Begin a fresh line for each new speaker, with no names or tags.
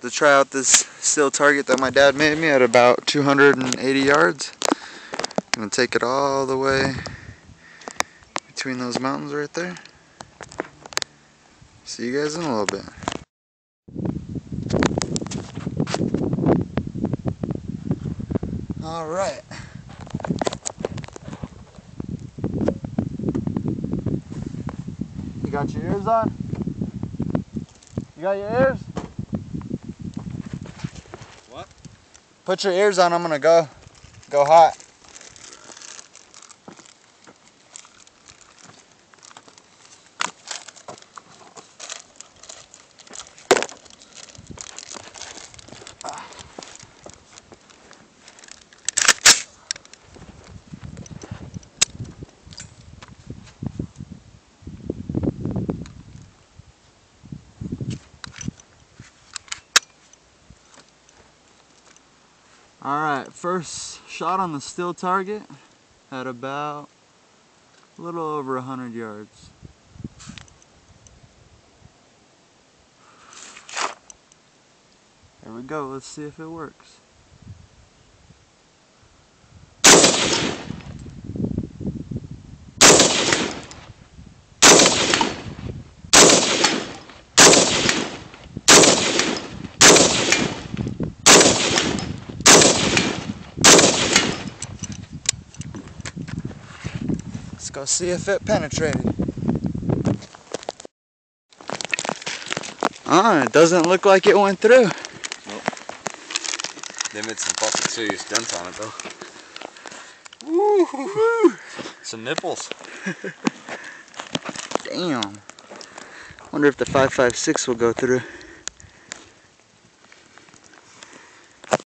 To try out this still target that my dad made me at about 280 yards. I'm gonna take it all the way between those mountains right there. See you guys in a little bit. All right. You got your ears on? You got your ears?
What?
Put your ears on, I'm gonna go hot. Alright, first shot on the still target at about a little over 100 yards. There we go, let's see if it works. Let's go see if it penetrated. It doesn't look like it went through.
Nope. They made some fucking serious dents on it though.
Woo!
Some nipples.
Damn. Wonder if the 5.56 will go through.